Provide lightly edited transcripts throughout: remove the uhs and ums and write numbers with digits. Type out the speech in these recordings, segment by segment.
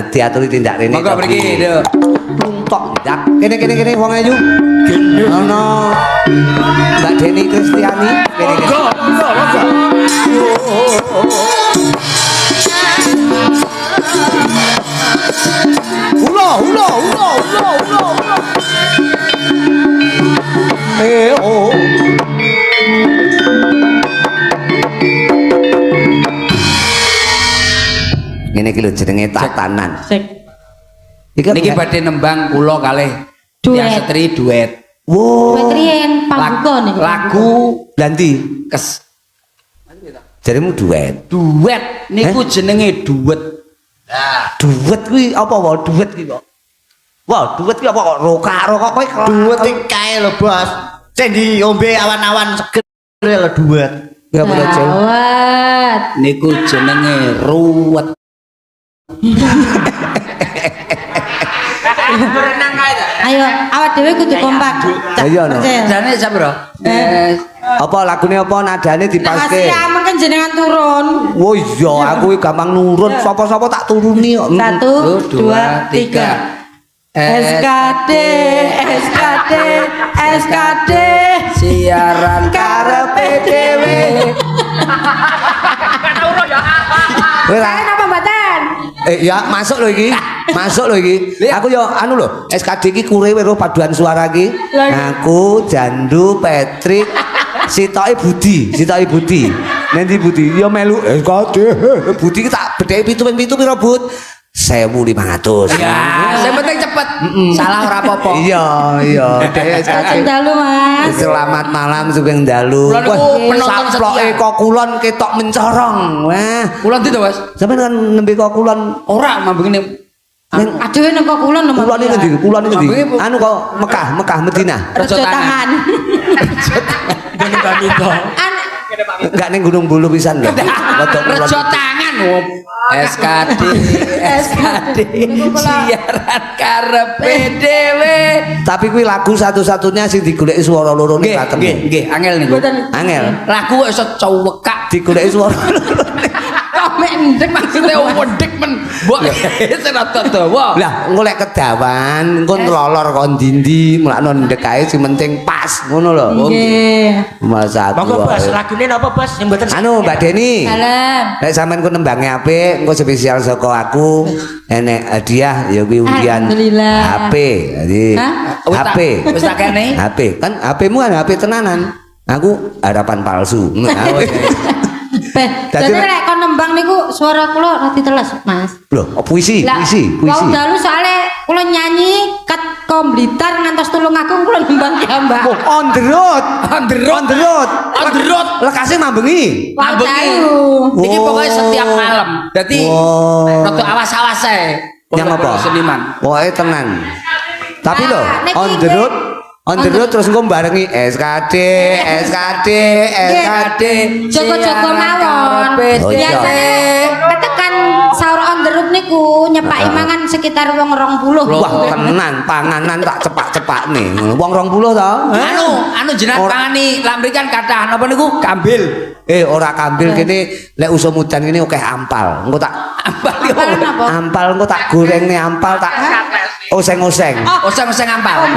diaturi tindak rene. Monggo mriki lho. Tok ndak. Kene wong ayu. Ono Mbak Deni Kristiani kene. Monggo. Ulo. Oh. Ngene iki lho jenenge tatanan. Sik. Niki badhe nembang kula kalih Tiang Setri duet. Wow. Duet riyen pambuka niku. Lagu Ganti. kes Jarimu duet. duet niku jenenge duet. Duet kuwi apa wae duet ki kok? Wah, duet ki apa kok roka kowe Duet iki kae lho, Bos. Sing diombe awan-awan seger lho duet. ya bener Ceng. Gawat. Niku jenenge ruwet. Ayo awak dhewe kudu kompak. Ayo no. Jane sapa, Bro? Apa lagune apa nadane dipaske? Makasih amen kan jenengan turun. Oh iya, aku iki gampang nurun. Sapa-sapa tak turuni kok. 1 2 3 SKD Siaran karepe dhewe. Kowe Kalian apa mboten? ya masuk lho iki. Aku yo anu lho, SKD iki kure weruh paduan suara iki. Aku Jandu Patrick Sitoke Budi. Nanti Budi yo melu SKD. Budi ki tak bedheki 7 pira Bud? 1.500. Ya, sing penting cepet. Salah ora apa-apa. Iya, Selamat SKD. dalu Mas. Selamat malam sugeng dalu. Kula niku penonton saploke setia. kok kulon ketok mencorong. Wah, Kula ndi to, Mas? sampean kan nembe kok kulon. Ora mambengene Aduh nek kok kulon nomor. Kulon iki ngendi? Kulon iki ngendi? Mambenge, Bu. Anu kok Mekah Medina. Rejo tangan. Enggak ning Gunung Bulu pisan lho. Rodok kulon. rejo tangan. SKD siaran karepe dhewe. Tapi kuwi lagu satu-satunya sing digoleki swara loro ning katemu. Nggih, angel niku. Angel. Lagu kok iso cowekak. Digoleki swara. Kok mek ndek maksude wedhek men. Mbok sing rada dawa. Lah golek kedawan, engko nlolor kon ndi-ndi, mulakno ndek kae sing penting pas ngono lho. Nggih. Masa Monggo aku. Bos, lagune napa Bos? Sing mboten Anu Mbak Deni. Salam. Nek sampean ku nembange apik, engko spesial saka aku enek hadiah ya kuwi undian Alhamdulillah. HP. Jadi Hah? HP. Wis tak kene. HP. Kan HP-mu kan HP tenanan. Aku harapan palsu. Jadi nek kon nembang niku suara kula rati teles, Mas. Loh, puisi. Wau dalu soalnya kula nyanyi ket komblitar ngantos tulung aku kula nembang ya, Mbak. Oh, on the road. On the road. Lekase mambengi. Wau Mambengi. dalu. Iki pokoknya setiap malam. Dadi rada awas-awas ae. Yang apa? Seniman. Pokoke tenan. Tapi lho, niki on the road. On the road terus engko barengi SKD. Joko-joko mawon. Oh, iya. Biasane ketekan sahur on the road niku nyepaki mangan sekitar wong 20. Wah, tenan panganan tak cepak-cepak nih. Wong 20 to. Anu jenengan pangani lambrikan kathah napa niku kambil. Ora kambil kene lek usum udan kene akeh ampal. Engko tak Ampal yo. ampal engko tak gorengne ampal tak oseng-oseng. Oseng-oseng ampal.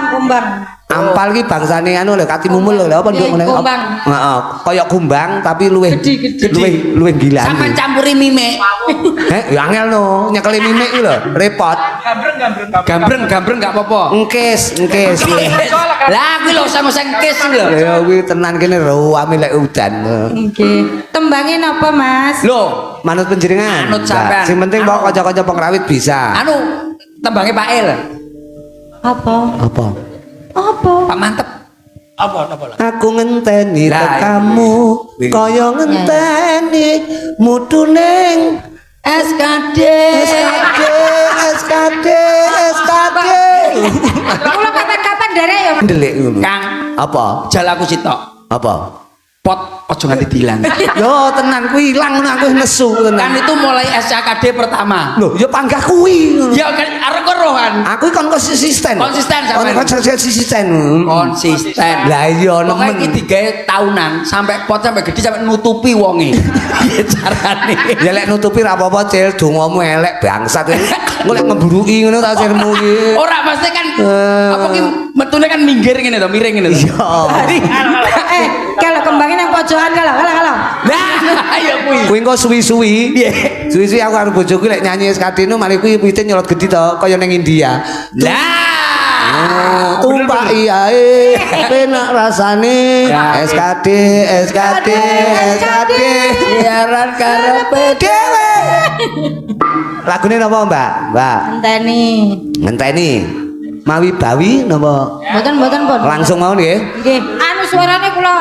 Kumbang. Ampal ki bangsane anu lho katimumul lho apa nduk ngene. Kumbang. Heeh, kaya kumbang tapi luwih Gede. luwih gilani. Sampeyan campuri mime. Ya angel no, nyekeli mimik ki lho, repot. Gambreng gak apa-apa. Engkes. Lah kuwi lho oseng-oseng kis lho. Ya kuwi tenan kene ruame lek udan. Nggih. Tembange napa, Mas? Lho, Manut panjenengan. Manut sampean. Sing penting kok kanca-kanca pengrawit bisa. anu tembange Pak El. Apa? Apa? Pak Mantep. Aku ngenteni Lah, tekamu iya. kaya ngenteni mutuning SKD. SKD. Kula kapan-kapan derek ya, Mas. Ndelik ngono. Kang, Apa? jal aku sitok. Apa? pot ojo nganti diilang. Yo tenan kuwi ilang ngono aku nesu Kan tenan. itu mulai SKD pertama. Lho, yo panggah kuwi. Ya kan arek rohan. Aku kan konsisten. Konsisten sampean. Konsisten. Konsisten. Lah iya Pokoknya nemen. iki digawe tahunan sampai pot sampai gede sampai nutupi wonge. Piye carane? Ya lek nutupi ra apa-apa, Cil, dongamu elek bangsat iki. Engko lek ngemburuki ngono ta sirmu iki. Ora pasti kan apa ki metune kan minggir ngene to, miring ngene to. Iya. Kalau kembangin yang pojokan kalau. Nah, ayo kuwi. Kuwi engko suwi-suwi. Suwi-suwi aku karo bojoku lek nyanyi SKD nu mari kuwi wite nyolot gede to kaya ning India. Lah. Tumpaki ae penak rasane SKD Siaran karepe dhewe. Lagune napa, Mbak? Mbak. Ngenteni. Mawi bawi napa? Mboten pun. Langsung mau nggih. Nggih, anu suarane kula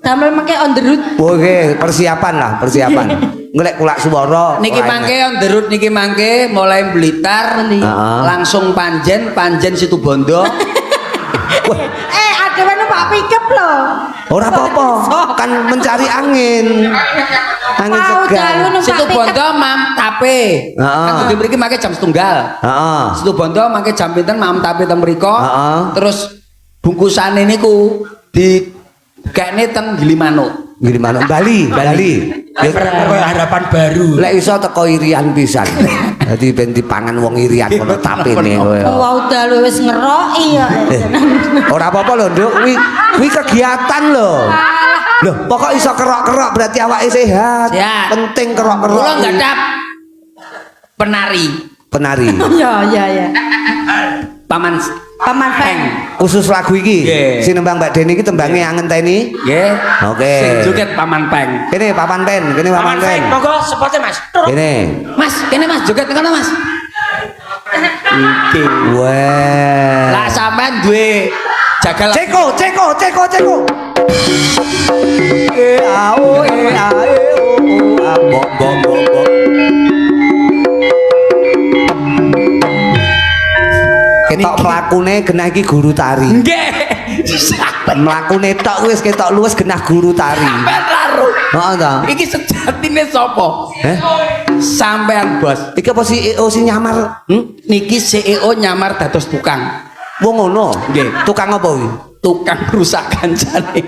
damel mengke on the road. Oke, persiapan lah, persiapan. Ngelek kulak swara. Niki mangke on the road niki mangke mulai Blitar Heeh. langsung Panjen Situbondo. Ada mana Pak Pickup loh. Ora apa-apa, kan mencari angin. Angin Mau segar. dalu numpak Situbondo mam tape. Heeh. Kan di mriki mangke jam 1:00. Heeh. Situbondo mangke jam pinten mam tape teng mriko. Heeh. Terus bungkusane niku di kene teng Gilimanuk. Gimana? Bali. Harapan baru. Lek iso teko irian pisan. Dadi ben dipangan wong irian ngono tapene kowe. Wow dalu wis ngeroki ya. Ora apa-apa lho, Nduk. Kuwi kegiatan lho. Loh, pokok iso kerok-kerok berarti awake sehat. Sehat. Penting kerok-kerok. Kula nggadap penari. Penari. Ya. Paman Peng. Khusus lagu iki. Nggih. Si nembang Mbak Deni iki tembange ngenteni. Nggih. Oke. Sing joget Paman Peng. Kene papan pen, kene papan pen. Monggo sepote Mas. Kene. Mas, kene Mas joget ngono Mas. Iki. Wah. Lah sampean duwe jagal Ceko. Ao ae o bok. Ketok mlakune genah iki guru tari. nggih. Mlakune tok wis ketok luwes genah guru tari. Sampean laru. Heeh ta. Iki sejatine sapa? Heh? Sampean bos. Iki apa si EO si nyamar? Niki CEO nyamar dados tukang. Wong ngono. Nggih. Tukang apa kuwi? Tukang rusak kancane.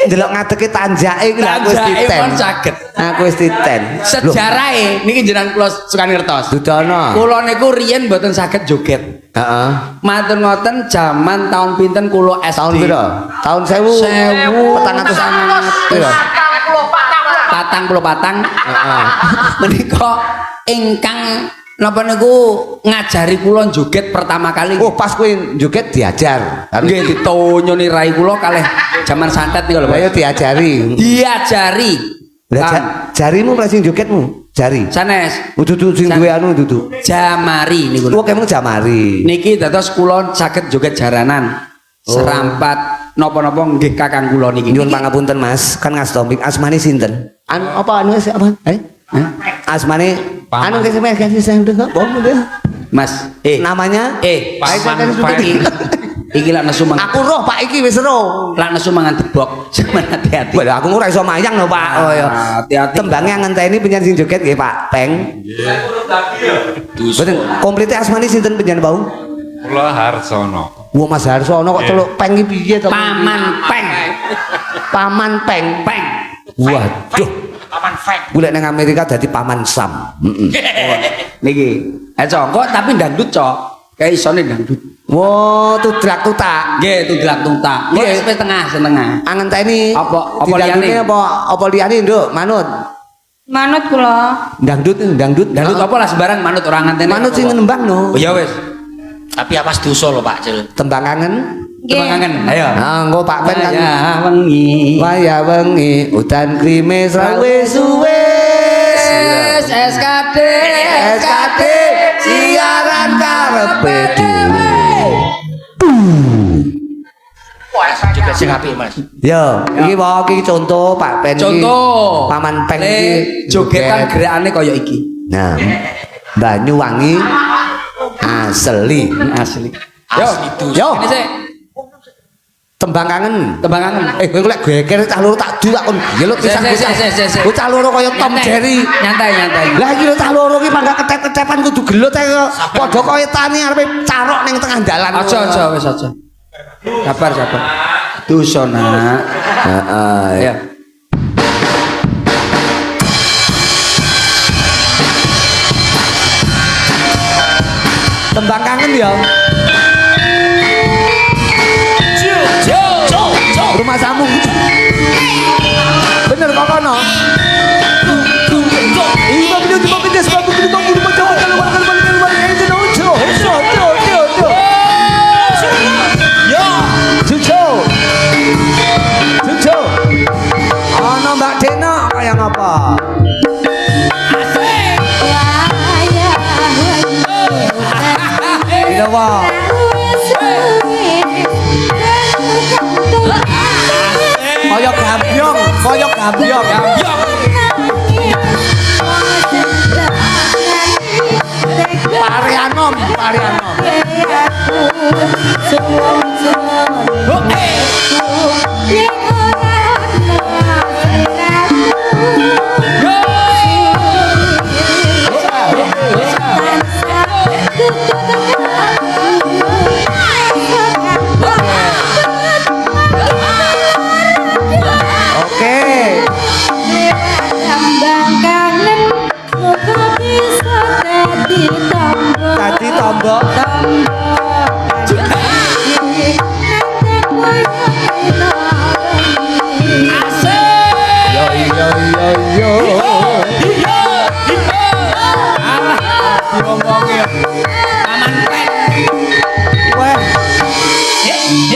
Delok ngadeke tanjake iki lho aku wis Tanjake titen. pun saged. Aku wis titen. Sejarahe niki jenengan kula sukan ngertos. Dudono. Kula niku riyen mboten saged joget. Heeh. Matur ngoten jaman tahun pinten kula SD. Tahun piro? Tahun 1000. 400 piro? 44. Heeh. Menika ingkang napa niku ngajari kula joget pertama kali. Oh, pas kuwi joget diajar. Nggih ditonyoni rai kula kalih jaman santet niku lho. Ayo diajari. Diajari. Lah Kan. jarimu ora sing jogetmu? Jari. Sanes Dudu sing duwe anu dudu. jamari niku lho. Kok emang jamari. Niki dados kula saged joget jaranan. Serampat napa-napa nggih kakang kula niki. Nyuwun pangapunten Mas, kan ngas topik asmane sinten? Anu apa anu apa? Asmane anu kasih saya udah apa udah. Mas, Namanya Paman Peng. Iki lak nesu mangan. aku roh Pak iki wis roh. Lak nesu mangan debok. Sampeyan hati-hati. Wah, aku ora iso mayang lho Pak. Oh ya. Hati-hati. Tembangnya ngenteni penyanyi sing joget nggih Pak Peng. Boten komplite asmane sinten penyanyi bau? Kula Harsono. Wah Mas Harsono kok celuk Peng iki piye to? Paman Peng. Paman Peng. Peng. Waduh. Paman Feng. Golek nang Amerika dadi paman Sam. Niki. Cok, kok tapi dangdut cok. Kayak isone dangdut. Wah, tudrak tutak. Nggih, tudlak tuntak. Nggih, Nggih. setengah. Angenteni Apa didangdutne liyane? apa liyane Nduk? Manut. Manut kula. Dangdut. Dangdut apa lah sembarang manut orang ngantene. Manut sing nembang no. Oh ya wis. Tapi apa dosa lho Pak Cil. Tembang kangen. Kemangangen. Ayo. Nah, engko Pak Pen kan. Ya wengi. Waya wengi udan krimis rawe suwe. SKD SKD siaran karepe dhewe. Wah, juga sing apik Mas. Yo, iki wae iki contoh Pak Pen iki. Contoh. Paman Peng Le, iki jogetan joget. gerakane kaya iki. Nah, Banyuwangi asli. Asli. Yo, Asli Yo. Ini sih. Tembang kangen. Tembang kangen. Kowe lek geger cah loro tak du tak kon gelut pisan-pisan. Sik. Kowe cah loro kaya Tom Nyantai. Jerry. Nyantai. Lah iki lho cah loro iki mangga ketep-ketepan kudu gelut ae padha kaya tani arepe carok ning tengah dalan. Aja wis aja. Sabar. Dosa nak. Heeh. Ya. Tembang kangen ya. Rumah Sambung. Bener kok kono. Iya bener tuh bener sebab bener bang rumah Jawa kalau itu nojo. Cucu. Ono Mbak Dena kayak apa? Iya wah. Koyok gambyong. Parianom. Tadi tombok.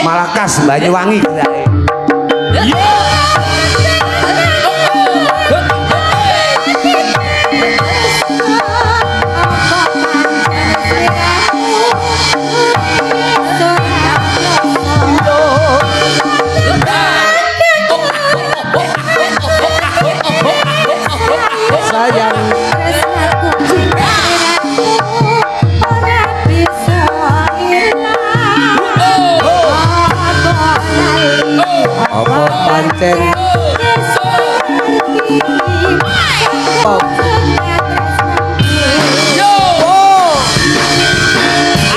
Malakas Banyuwangi kita. Apa pancen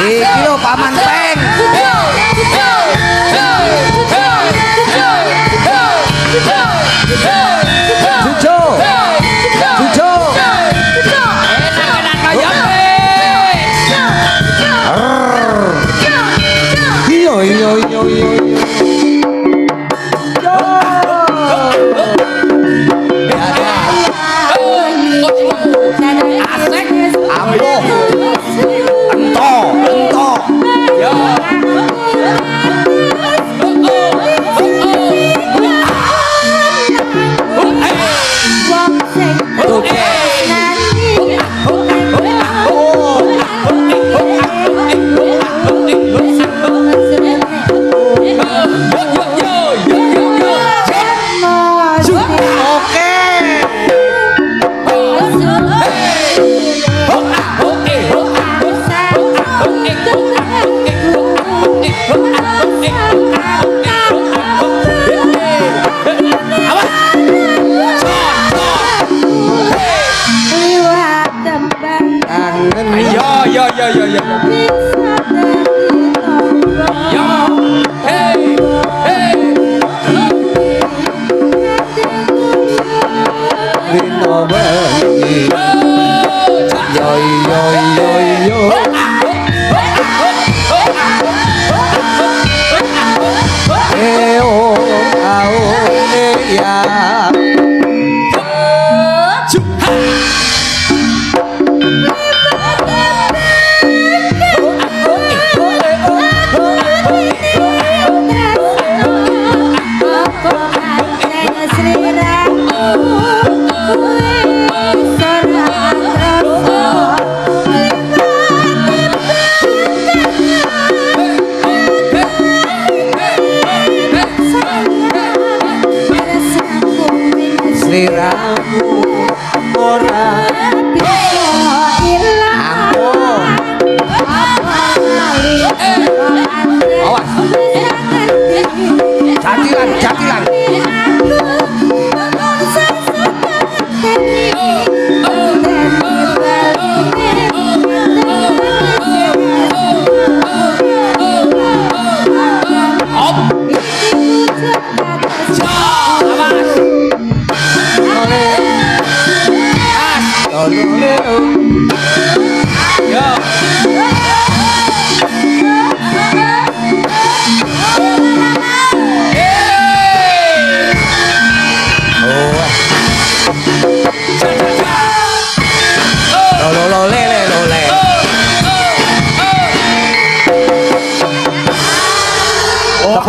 iki lho Paman Peng. Jujo. Iya.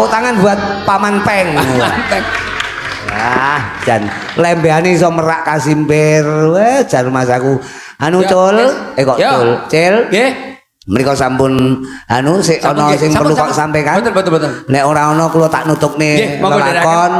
tepuk tangan buat Paman Peng. Ah, jan lembehane iso merak kasimpir. Weh, jan Mas aku. Anu Cul, kok Cul. Cil. Nggih. Menika sampun anu sik ana sing perlu kok sampaikan. Betul. Nek ora ana kula tak nutukne Nggih, monggo lelakon.